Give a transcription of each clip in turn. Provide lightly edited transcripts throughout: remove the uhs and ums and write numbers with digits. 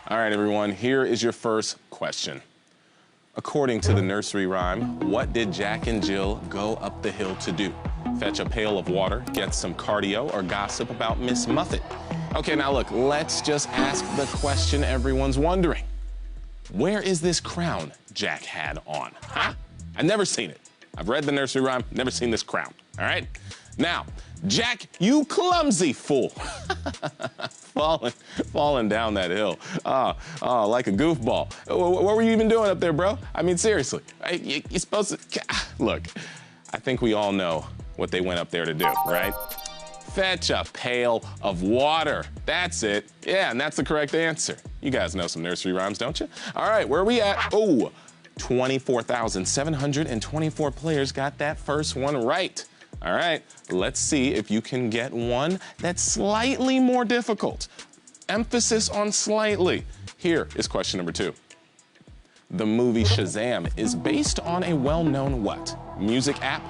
All right, everyone, here is your first question. According to the nursery rhyme, what did Jack and Jill go up the hill to do? Fetch a pail of water, get some cardio, or gossip about Miss Muffet? Okay, now look, let's just ask the question everyone's wondering. Where is this crown Jack had on? Huh? I've never seen it. I've read the nursery rhyme, never seen this crown, all right? Now, Jack, you clumsy fool. Falling down that hill. Like a goofball. What were you even doing up there, bro? I mean, seriously, you're supposed to, look, I think we all know what they went up there to do, right? Fetch a pail of water. That's it. Yeah, and that's the correct answer. You guys know some nursery rhymes, don't you? All right, where are we at? Oh, 24,724 players got that first one right. All right, let's see if you can get one that's slightly more difficult. Emphasis on slightly. Here is question number 2. The movie Shazam is based on a well-known what? Music app,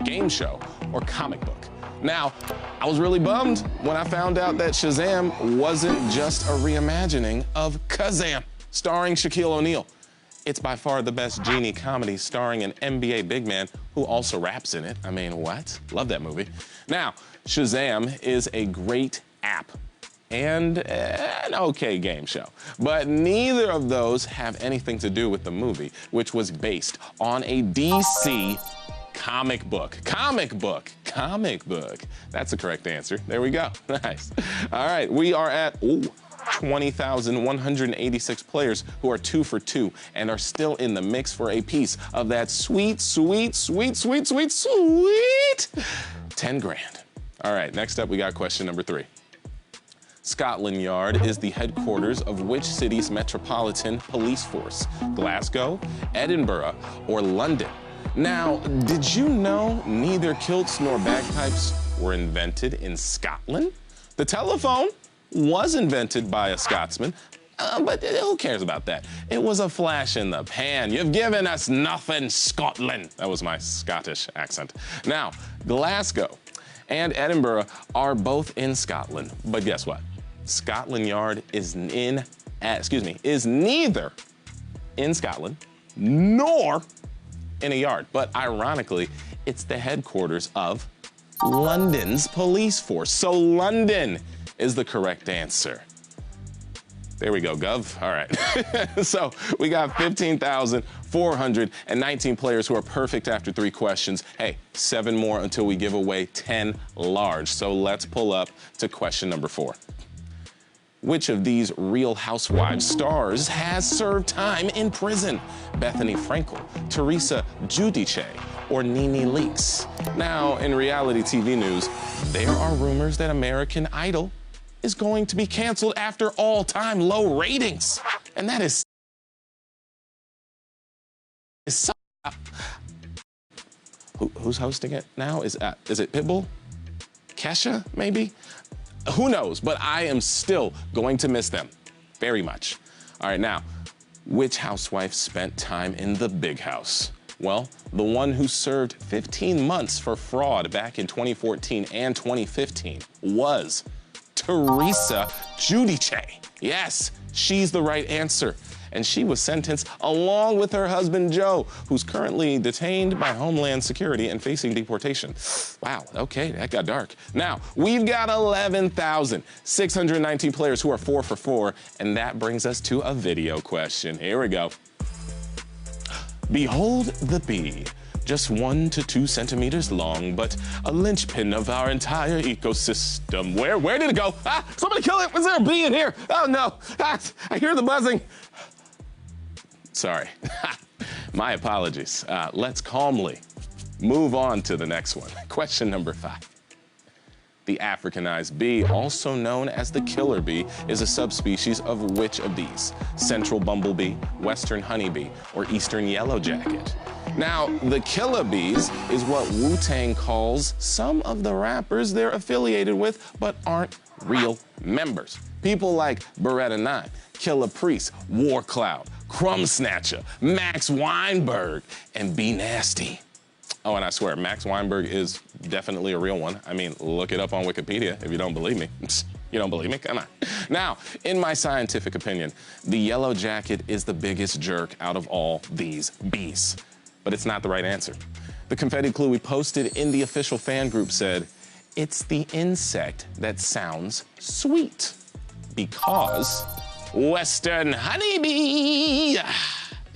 game show, or comic book? Now, I was really bummed when I found out that Shazam wasn't just a reimagining of Kazam, starring Shaquille O'Neal. It's by far the best genie comedy starring an NBA big man who also raps in it. I mean, what? Love that movie. Now, Shazam is a great app and an okay game show, but neither of those have anything to do with the movie, which was based on a DC comic book. Comic book. That's the correct answer. There we go. Nice. All right, we are at 20,186 players who are 2 for 2 and are still in the mix for a piece of that sweet 10 grand. All right, next up we got question number 3. Scotland Yard is the headquarters of which city's metropolitan police force? Glasgow, Edinburgh, or London? Now, did you know neither kilts nor bagpipes were invented in Scotland? The telephone was invented by a Scotsman, but who cares about that? It was a flash in the pan. You've given us nothing, Scotland. That was my Scottish accent. Now, Glasgow and Edinburgh are both in Scotland, but guess what? Scotland Yard is neither in Scotland nor in a yard, but ironically, it's the headquarters of London's police force. So London is the correct answer. There we go, Gov. All right. So we got 15,419 players who are perfect after 3 questions. Hey, 7 more until we give away 10 large. So let's pull up to question number 4. Which of these Real Housewives stars has served time in prison? Bethany Frankel, Teresa Giudice, or Nene Leakes? Now, in reality TV news, there are rumors that American Idol is going to be canceled after all-time low ratings. And that is so... Who's hosting it now? Is it Pitbull? Kesha, maybe? Who knows, but I am still going to miss them very much. All right, now, which housewife spent time in the big house? Well, the one who served 15 months for fraud back in 2014 and 2015 was Teresa Giudice. Yes, she's the right answer. And she was sentenced along with her husband, Joe, who's currently detained by Homeland Security and facing deportation. Wow, okay, that got dark. Now, we've got 11,619 players who are 4 for 4, and that brings us to a video question. Here we go. Behold the bee, just 1 to 2 centimeters long, but a linchpin of our entire ecosystem. Where did it go? Ah, somebody kill it! Was there a bee in here? Oh no, I hear the buzzing. Sorry, my apologies. Let's calmly move on to the next one. Question number 5. The Africanized bee, also known as the killer bee, is a subspecies of which of these? Central bumblebee, western honeybee, or eastern yellow jacket? Now, the killer bees is what Wu-Tang calls some of the rappers they're affiliated with but aren't real members. People like Beretta 9, Killer Priest, War Cloud, Crumb Snatcher, Max Weinberg, and B Nasty. Oh, and I swear, Max Weinberg is definitely a real one. I mean, look it up on Wikipedia if you don't believe me. You don't believe me? Come on. Now, in my scientific opinion, the yellow jacket is the biggest jerk out of all these bees. But it's not the right answer. The confetti clue we posted in the official fan group said, it's the insect that sounds sweet. Because Western honeybee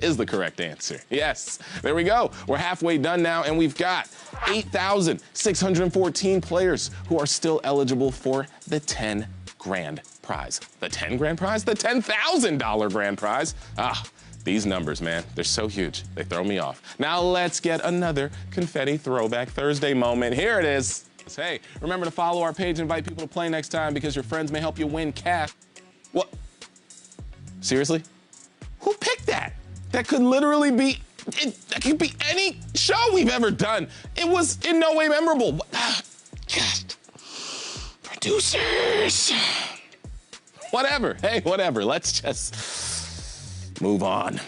is the correct answer. Yes, there we go. We're halfway done now, and we've got 8,614 players who are still eligible for the 10 grand prize. The 10 grand prize? The $10,000 grand prize? Ah, these numbers, man, they're so huge. They throw me off. Now let's get another Confetti Throwback Thursday moment. Here it is. Hey, remember to follow our page and invite people to play next time because your friends may help you win cash. What? Seriously? Who picked that? That could literally be, that could be any show we've ever done. It was in no way memorable. God. Producers. Whatever, hey, whatever. Let's just move on.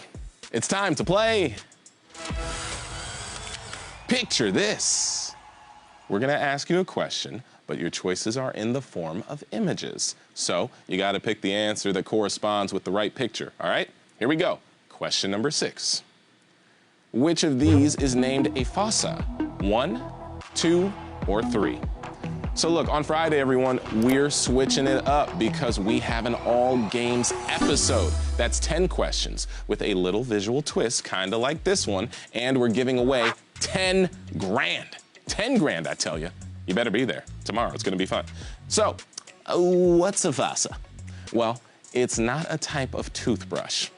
It's time to play Picture This. We're gonna ask you a question, but your choices are in the form of images. So you gotta pick the answer that corresponds with the right picture, all right? Here we go. Question number 6. Which of these is named a fossa? 1, 2, or 3? So look, on Friday, everyone, we're switching it up because we have an all games episode. That's 10 questions with a little visual twist, kinda like this one, and we're giving away 10 grand. 10 grand, I tell you. You better be there tomorrow. It's gonna be fun. So, what's a fossa? Well, it's not a type of toothbrush.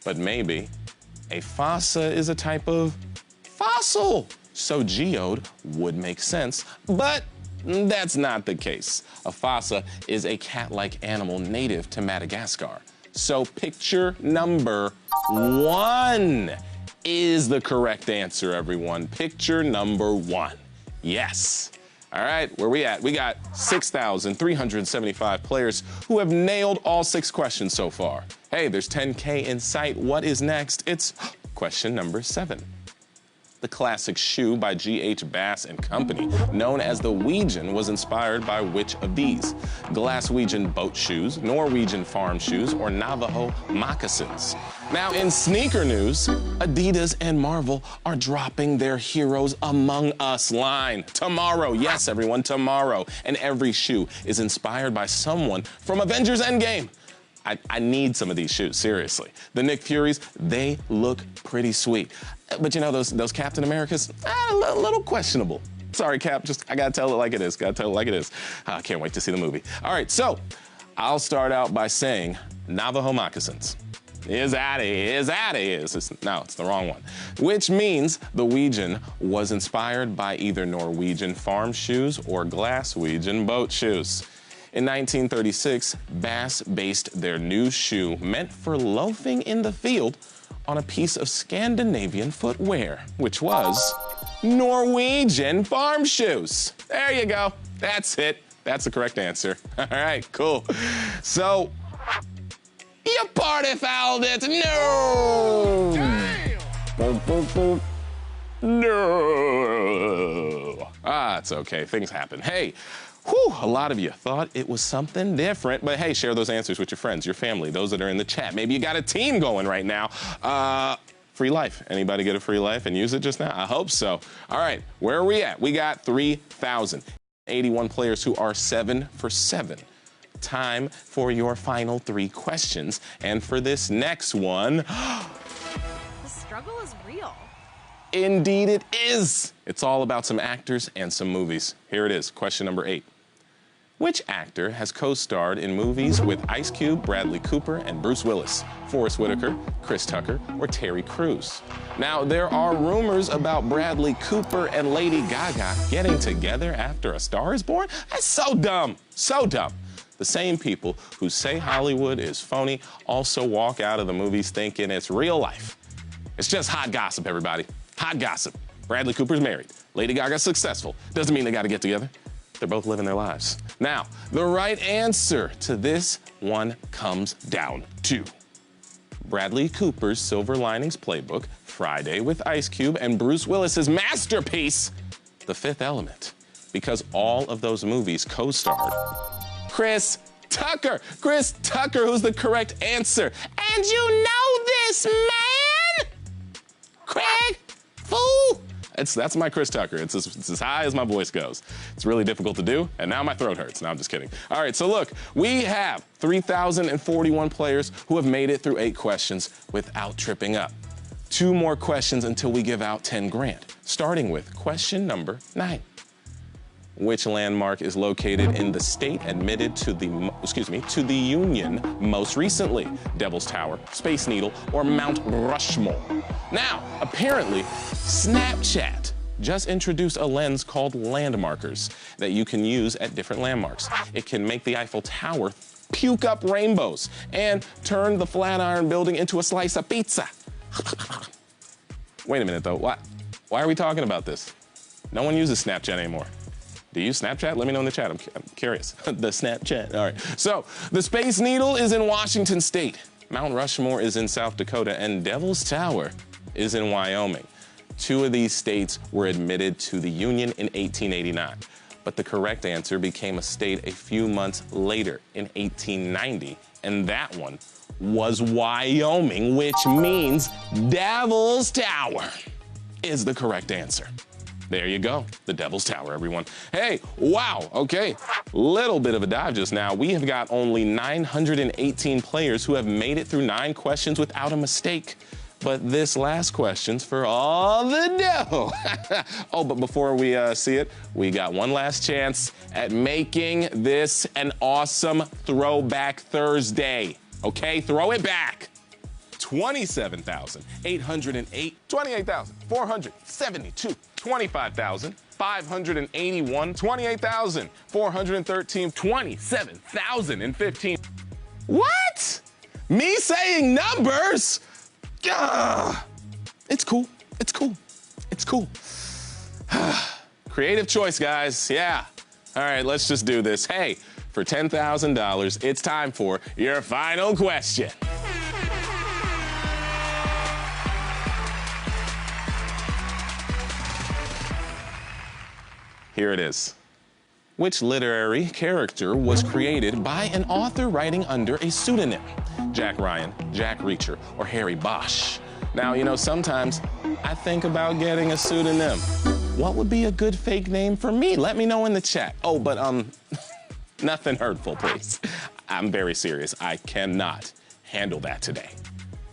But maybe a fossa is a type of fossil. So geode would make sense, but that's not the case. A fossa is a cat-like animal native to Madagascar. So picture number 1 is the correct answer, everyone. Picture number 1. Yes. All right, where we at? We got 6,375 players who have nailed all 6 questions so far. Hey, there's 10K in sight. What is next? It's question number 7. The classic shoe by G.H. Bass and Company, known as the Weejan, was inspired by which of these? Glaswegian boat shoes, Norwegian farm shoes, or Navajo moccasins? Now, in sneaker news, Adidas and Marvel are dropping their Heroes Among Us line tomorrow. Yes, everyone, tomorrow. And every shoe is inspired by someone from Avengers Endgame. I need some of these shoes, seriously. The Nick Furies, they look pretty sweet. But you know, those Captain Americas, a little questionable. Sorry, Cap, I gotta tell it like it is, I can't wait to see the movie. All right, so I'll start out by saying Navajo moccasins. No, it's the wrong one. Which means the Weejan was inspired by either Norwegian farm shoes or Glaswegian boat shoes. In 1936, Bass based their new shoe meant for loafing in the field on a piece of Scandinavian footwear, which was Norwegian farm shoes. There you go. That's it. That's the correct answer. All right, cool. So, you party fouled it. No! Damn. No. It's okay. Things happen. Hey, a lot of you thought it was something different, but hey, share those answers with your friends, your family, those that are in the chat. Maybe you got a team going right now. Free life. Anybody get a free life and use it just now? I hope so. All right, where are we at? We got 3,081 players who are 7 for 7. Time for your final 3 questions. And for this next one, the struggle is real. Indeed it is. It's all about some actors and some movies. Here it is, question number 8. Which actor has co-starred in movies with Ice Cube, Bradley Cooper, and Bruce Willis? Forrest Whitaker, Chris Tucker, or Terry Crews? Now, there are rumors about Bradley Cooper and Lady Gaga getting together after A Star is Born. That's so dumb, so dumb. The same people who say Hollywood is phony also walk out of the movies thinking it's real life. It's just hot gossip, everybody. Hot gossip. Bradley Cooper's married. Lady Gaga's successful. Doesn't mean they gotta get together. They're both living their lives. Now, the right answer to this one comes down to Bradley Cooper's Silver Linings Playbook, Friday with Ice Cube, and Bruce Willis's masterpiece, The Fifth Element. Because all of those movies co-starred Chris Tucker. Chris Tucker, who's the correct answer. And you know this, man! Craig, fool! That's my Chris Tucker. It's as high as my voice goes. It's really difficult to do, and now my throat hurts. No, I'm just kidding. All right, so look, we have 3,041 players who have made it through 8 questions without tripping up. 2 more questions until we give out 10 grand, starting with question number 9. Which landmark is located in the state admitted to the Union most recently? Devil's Tower, Space Needle, or Mount Rushmore? Now, apparently, Snapchat just introduced a lens called landmarkers that you can use at different landmarks. It can make the Eiffel Tower puke up rainbows and turn the Flatiron Building into a slice of pizza. Wait a minute, though. Why are we talking about this? No one uses Snapchat anymore. Do you use Snapchat? Let me know in the chat. I'm curious. The Snapchat. All right. So the Space Needle is in Washington State. Mount Rushmore is in South Dakota. And Devil's Tower is in Wyoming. 2 of these states were admitted to the Union in 1889. But the correct answer became a state a few months later in 1890. And that one was Wyoming, which means Devil's Tower is the correct answer. There you go, the Devil's Tower, everyone. Hey, wow, okay, little bit of a dive just now. We have got only 918 players who have made it through 9 questions without a mistake. But this last question's for all the dough. Oh, but before we see it, we got one last chance at making this an awesome Throwback Thursday. Okay, throw it back. 27,808, 28,472, 25,581, 28,413, 27,015. What? Me saying numbers? It's cool. It's cool. It's cool. Creative choice, guys. Yeah. All right, let's just do this. Hey, for $10,000, it's time for your final question. Here it is. Which literary character was created by an author writing under a pseudonym? Jack Ryan, Jack Reacher, or Harry Bosch? Now, you know, sometimes I think about getting a pseudonym. What would be a good fake name for me? Let me know in the chat. Oh, but nothing hurtful, please. I'm very serious. I cannot handle that today.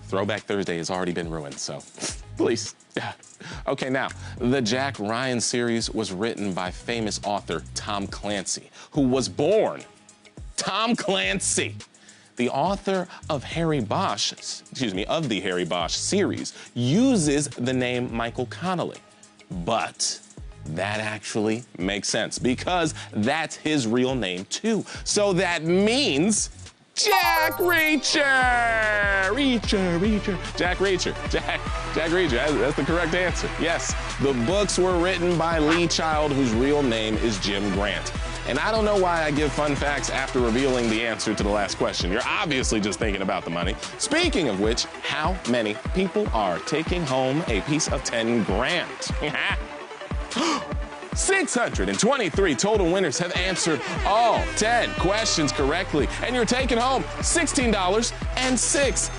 Throwback Thursday has already been ruined, so please. Okay, now, the Jack Ryan series was written by famous author Tom Clancy, who was born Tom Clancy. The author of the Harry Bosch series uses the name Michael Connelly. But that actually makes sense because that's his real name too. So that means Jack Reacher! Jack Reacher. Jack Reacher, that's the correct answer. Yes, the books were written by Lee Child, whose real name is Jim Grant. And I don't know why I give fun facts after revealing the answer to the last question. You're obviously just thinking about the money. Speaking of which, how many people are taking home a piece of 10 grand? 623 total winners have answered all 10 questions correctly, and you're taking home $16.06.